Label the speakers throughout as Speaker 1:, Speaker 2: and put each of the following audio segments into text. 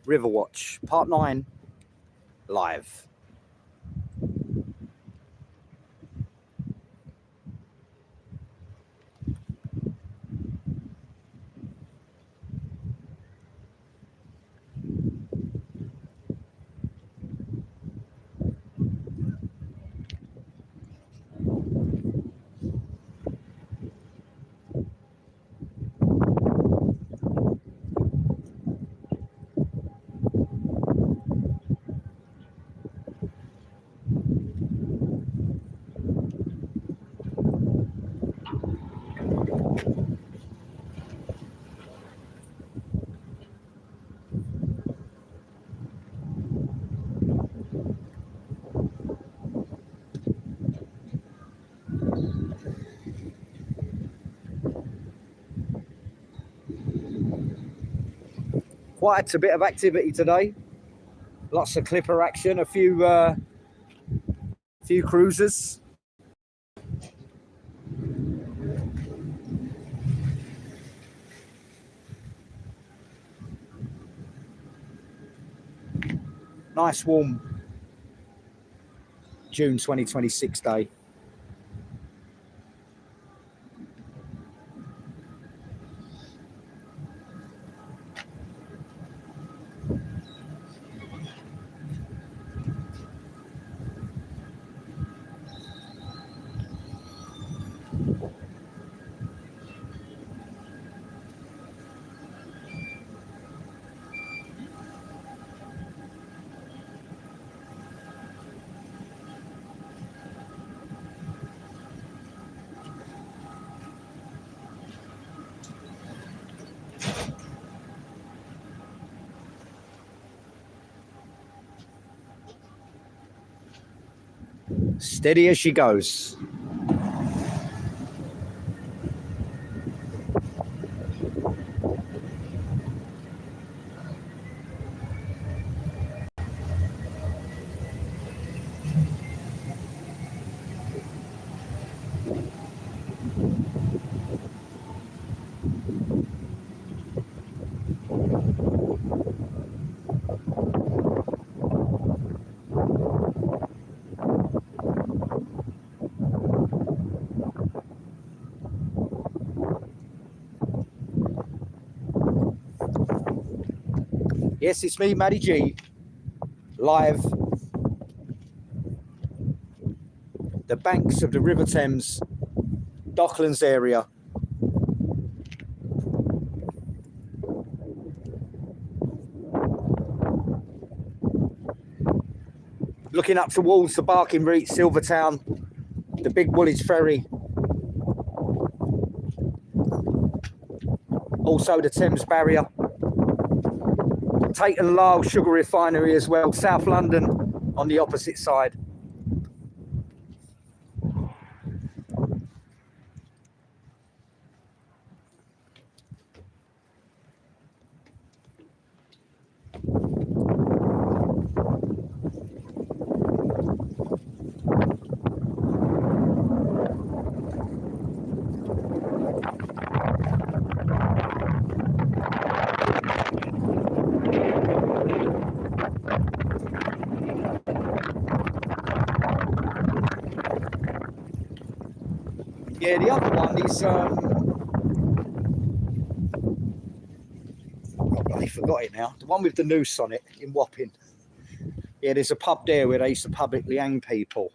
Speaker 1: Riverwatch, Part 9, live. Quite a bit of activity today. Lots of clipper action, a few cruisers. Nice warm June 2026 day. Steady as she goes. Yes, it's me, Matty G, live. The banks of the River Thames, Docklands area. Looking up towards the Barking Reach, Silvertown, the Big Woolwich Ferry. Also the Thames Barrier. Tate and Lyle Sugar Refinery as well, South London on the opposite side. Yeah, the other one is, I forgot it now. The one with the noose on it in Wapping. Yeah, there's a pub there where they used to publicly hang people.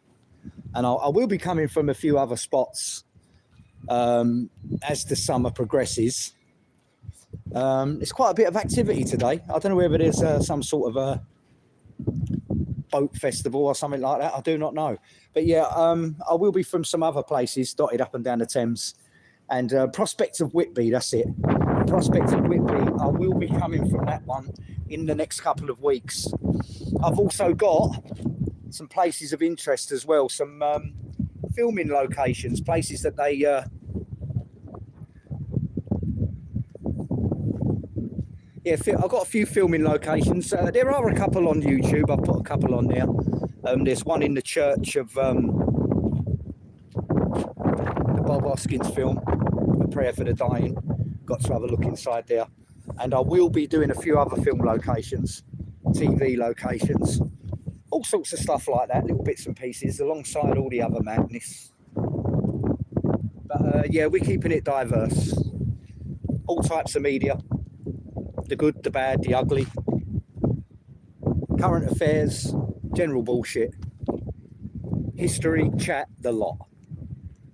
Speaker 1: And I will be coming from a few other spots as the summer progresses. It's quite a bit of activity today. I don't know whether there's some sort of a boat festival or something like that. I do not know. But yeah, I will be from some other places dotted up and down the Thames. And Prospect of Whitby, that's it. Prospect of Whitby, I will be coming from that one in the next couple of weeks. I've also got some places of interest as well, some filming locations, places that they... Yeah, I've got a few filming locations. There are a couple on YouTube. I've put a couple on there. There's one in the church of the Bob Hoskins film, A Prayer for the Dying. Got to have a look inside there. And I will be doing a few other film locations, TV locations, all sorts of stuff like that, little bits and pieces alongside all the other madness. But yeah, we're keeping it diverse. All types of media, the good, the bad, the ugly, current affairs, general bullshit, history, chat, the lot.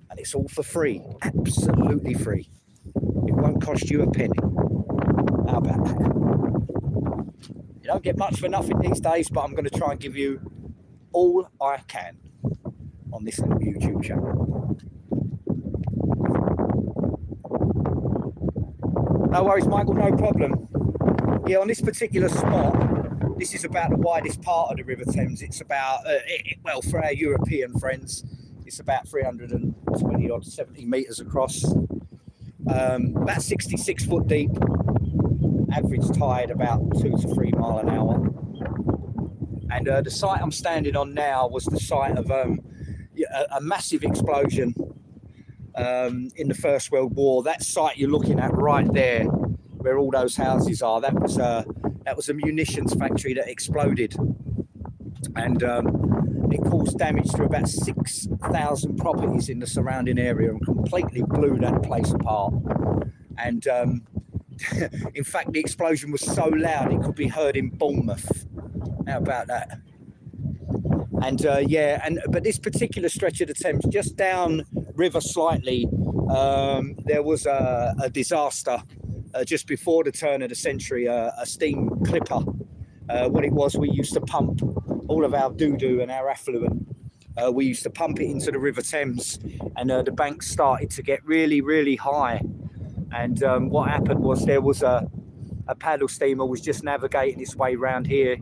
Speaker 1: And it's all for free, absolutely free. It won't cost you a penny. How about that? You don't get much for nothing these days, but I'm going to try and give you all I can on this little YouTube channel. No worries, Michael, no problem. Yeah, on this particular spot, this is about the widest part of the River Thames. It's about, well, for our European friends, it's about 320 odd 70 metres across. About 66 foot deep. Average tide about 2 to 3 mile an hour. And the site I'm standing on now was the site of a massive explosion in the First World War. That site you're looking at right there, where all those houses are, that was a munitions factory that exploded, and it caused damage to about 6,000 properties in the surrounding area and completely blew that place apart. And in fact, the explosion was so loud it could be heard in Bournemouth. How about that? And yeah, but this particular stretch of the Thames, just down river slightly, there was a disaster just before the turn of the century, a steam clipper. What it was, we used to pump all of our doo-doo and our effluent. We used to pump it into the River Thames, and the banks started to get really, really high. And what happened was there was a paddle steamer was just navigating its way around here,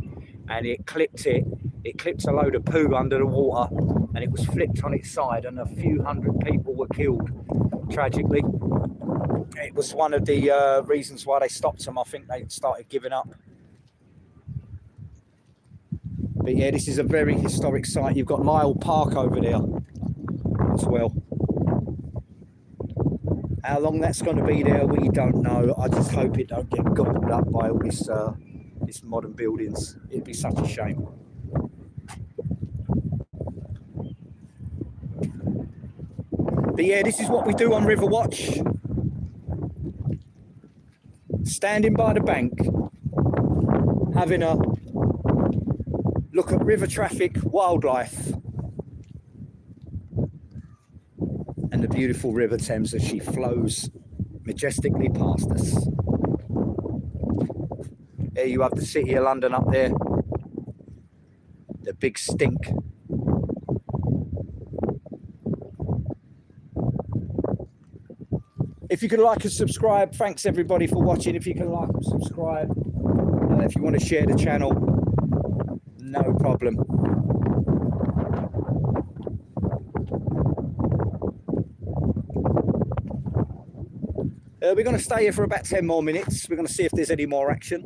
Speaker 1: and it clipped a load of poo under the water, and it was flipped on its side, and a few hundred people were killed, tragically. It was one of the reasons why they stopped them. I think they started giving up. But yeah, this is a very historic site. You've got Lyle Park over there as well. How long that's going to be there, we don't know. I just hope it don't get gobbled up by all this modern buildings. It'd be such a shame. But yeah, this is what we do on Riverwatch. Standing by the bank, having a look at river traffic, wildlife, and the beautiful River Thames as she flows majestically past us. There you have the City of London up there, the big stink. If you could like and subscribe, thanks everybody for watching. If you can like and subscribe, if you want to share the channel, no problem. We're going to stay here for about 10 more minutes. We're going to see if there's any more action.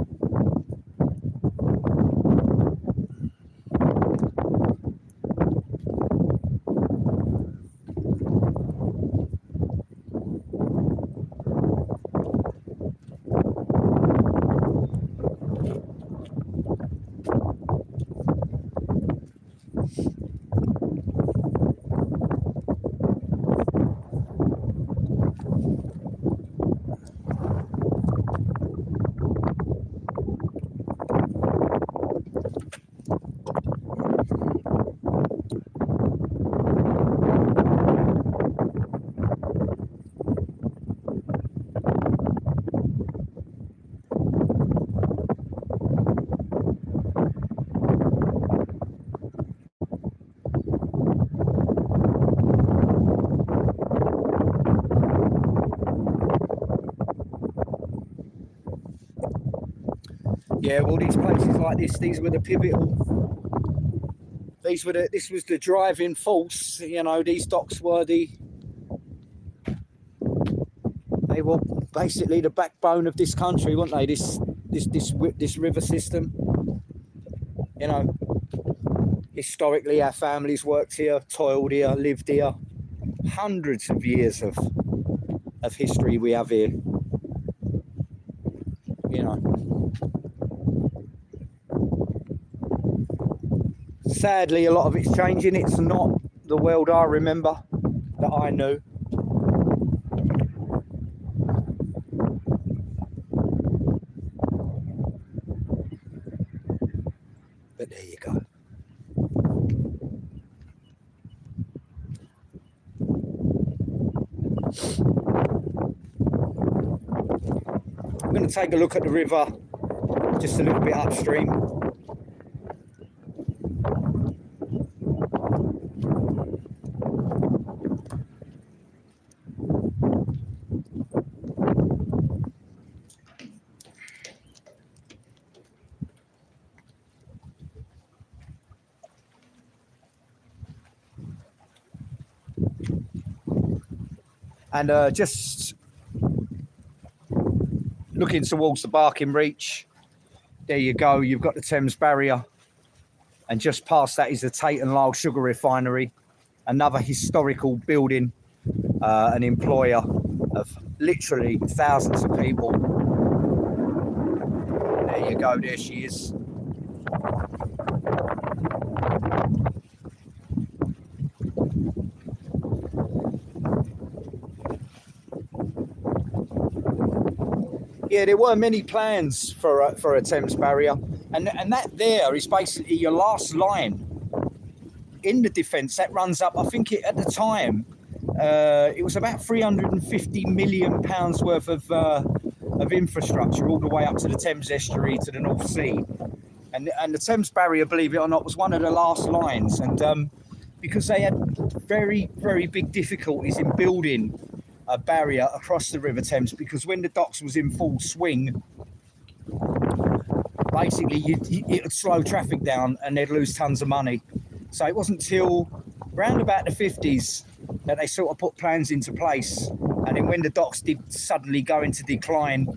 Speaker 1: Yeah, well, these places like this, these were the pivotal. This was the driving force. You know, these docks were they were basically the backbone of this country, weren't they? This river system. You know, historically, our families worked here, toiled here, lived here. Hundreds of years of history we have here. you know. Sadly, a lot of it's changing. It's not the world I remember, that I knew. But there you go. I'm going to take a look at the river just a little bit upstream. And just looking towards the Barking Reach, there you go, you've got the Thames Barrier, and just past that is the Tate and Lyle Sugar Refinery, another historical building, an employer of literally thousands of people. There you go, there she is. Yeah, there were many plans for a Thames Barrier, and that there is basically your last line in the defence. That runs up, I think at the time, it was about £350 million worth of infrastructure all the way up to the Thames estuary to the North Sea, and the Thames Barrier, believe it or not, was one of the last lines, and because they had very, very big difficulties in building a barrier across the River Thames, because when the docks was in full swing, basically it would slow traffic down and they'd lose tons of money. So it wasn't till round about the 50s that they sort of put plans into place, and then when the docks did suddenly go into decline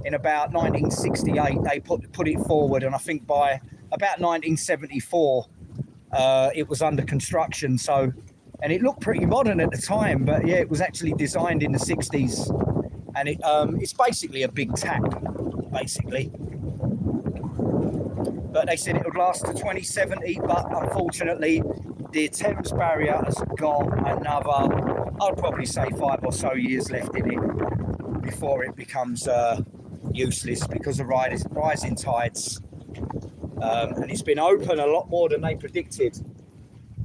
Speaker 1: in about 1968, they put it forward, and I think by about 1974 it was under construction. So, and it looked pretty modern at the time, but yeah, it was actually designed in the 60s, and it's basically a big tap, basically. But they said it would last to 2070, but unfortunately, the Thames Barrier has got another, I'd probably say 5 or so years left in it before it becomes useless because of rising tides. And it's been open a lot more than they predicted.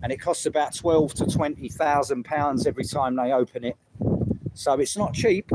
Speaker 1: And it costs about £12,000 to £20,000 every time they open it. So it's not cheap.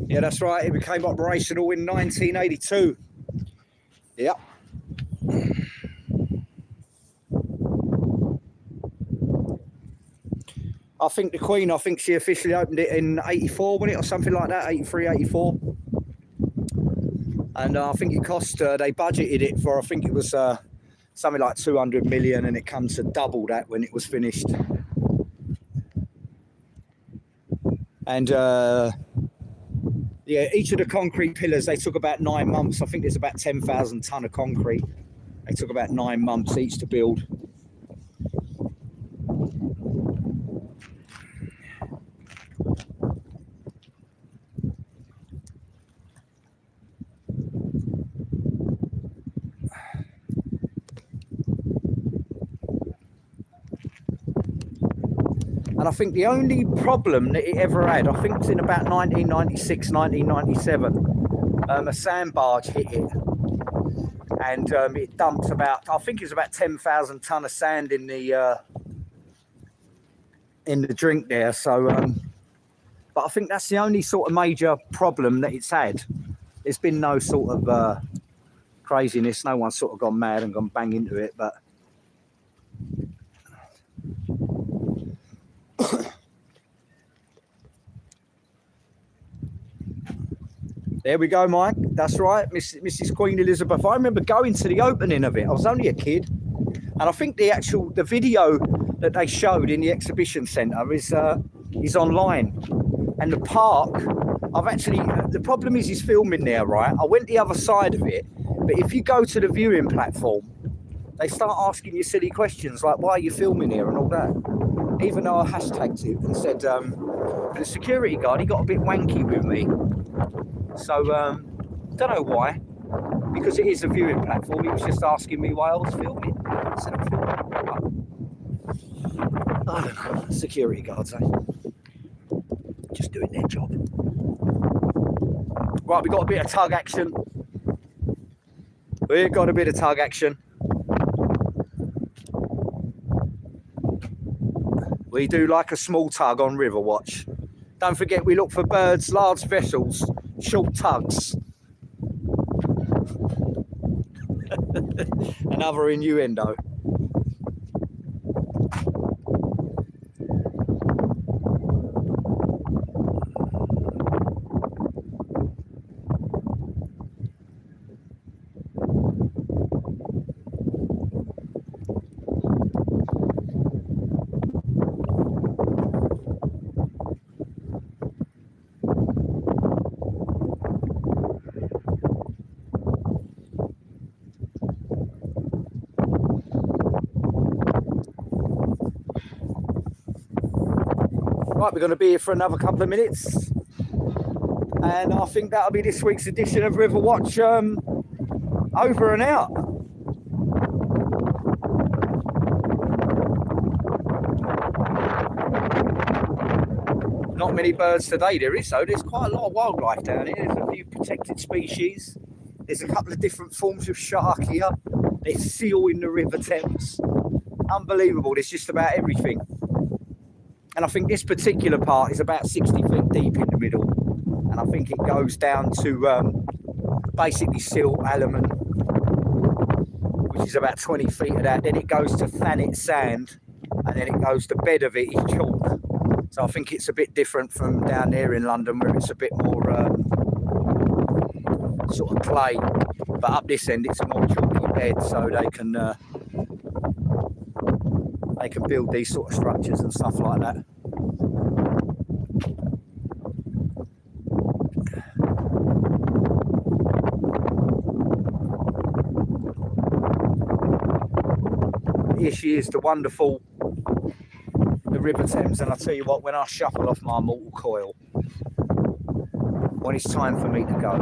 Speaker 1: Yeah, that's right. It became operational in 1982. Yep. I think the Queen, I think she officially opened it in 84, wasn't it, or something like that, 83, 84. And I think it cost, they budgeted it for, I think it was something like 200 million, and it comes to double that when it was finished. And yeah, each of the concrete pillars, they took about 9 months. I think there's about 10,000 tonne of concrete. They took about 9 months each to build. And I think the only problem that it ever had, I think it's in about 1996, 1997, a sand barge hit it. And it dumped about, I think it's about 10,000 tonne of sand in the drink there. So, but I think that's the only sort of major problem that it's had. There's been no sort of craziness. No one's sort of gone mad and gone bang into it, but there we go, Mike. That's right, Mrs. Queen Elizabeth. I remember going to the opening of it. I was only a kid, and I think the video that they showed in the exhibition centre is online. And the park, I've actually, the problem is he's filming there, right? I went the other side of it, but if you go to the viewing platform, they start asking you silly questions like, why are you filming here and all that? Even though I hashtagged it and said, the security guard, he got a bit wanky with me. So, don't know why, because it is a viewing platform. He was just asking me why I was filming. Instead of filming. I don't know, security guards, just doing their job. Right, we got a bit of tug action. We've got a bit of tug action. We do like a small tug on Riverwatch. Don't forget, we look for birds, large vessels, short tugs. Another innuendo. Right, we're going to be here for another couple of minutes, and I think that'll be this week's edition of Riverwatch over and out. Not many birds today there is, though. There's quite a lot of wildlife down here. There's a few protected species. There's a couple of different forms of shark here. There's seal in the River Thames. Unbelievable. There's just about everything. And I think this particular part is about 60 feet deep in the middle. And I think it goes down to basically silt, aluminium, which is about 20 feet of that. Then it goes to Thanet sand, and then it goes, the bed of it is chalk. So I think it's a bit different from down there in London, where it's a bit more sort of clay. But up this end, it's a more chalky bed, so they can build these sort of structures and stuff like that. Here she is, the wonderful, the River Thames. And I tell you what, when I shuffle off my mortal coil, when it's time for me to go,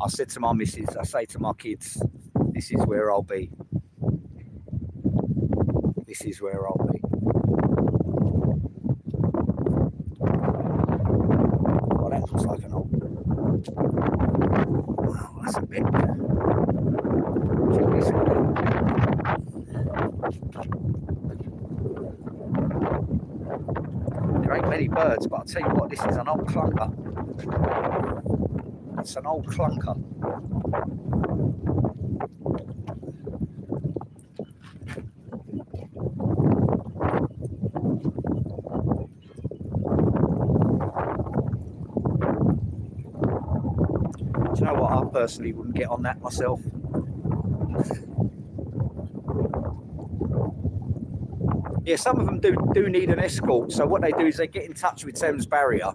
Speaker 1: I said to my missus, I say to my kids, this is where I'll be. This is where I'll be. Well, that looks like an old... Oh, that's a bit... Check this out. There ain't many birds, but I'll tell you what, this is an old clunker. It's an old clunker. personally wouldn't get on that myself. Yeah, some of them do need an escort. So what they do is they get in touch with Thames Barrier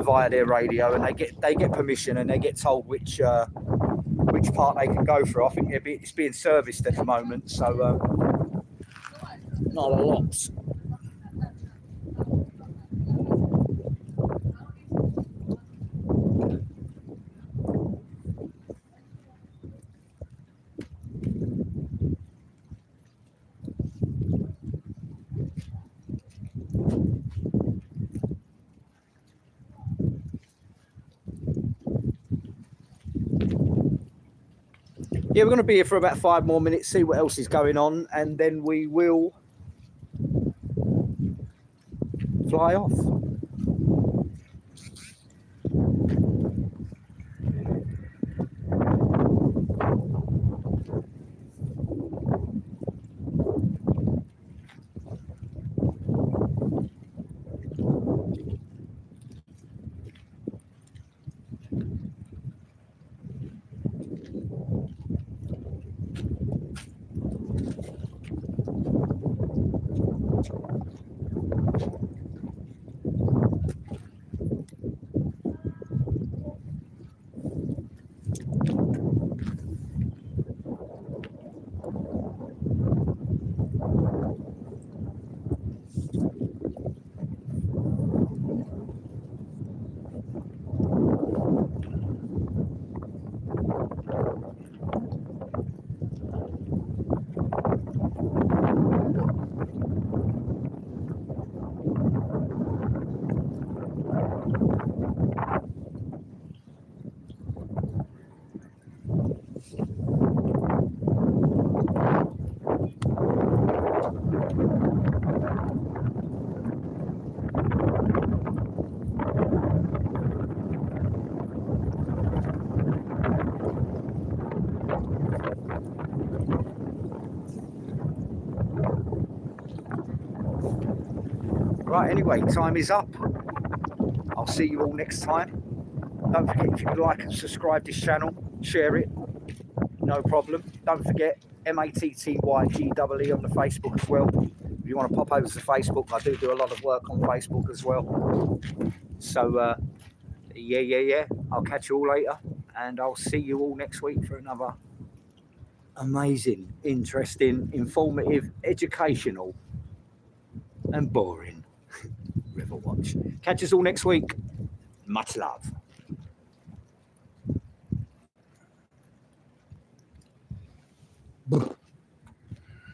Speaker 1: via their radio, and they get permission, and they get told which part they can go through. I think it's being serviced at the moment, so not a lot. Yeah, we're going to be here for about 5 more minutes, see what else is going on, and then we will fly off. Right, anyway, time is up. I'll see you all next time. Don't forget, if you would like and subscribe this channel, share it, no problem. Don't forget MATTYGEE on the Facebook as well. If you want to pop over to Facebook, I do a lot of work on Facebook as well. So yeah, I'll catch you all later, and I'll see you all next week for another amazing, interesting, informative, educational and boring Riverwatch. Catch us all next week. Much love.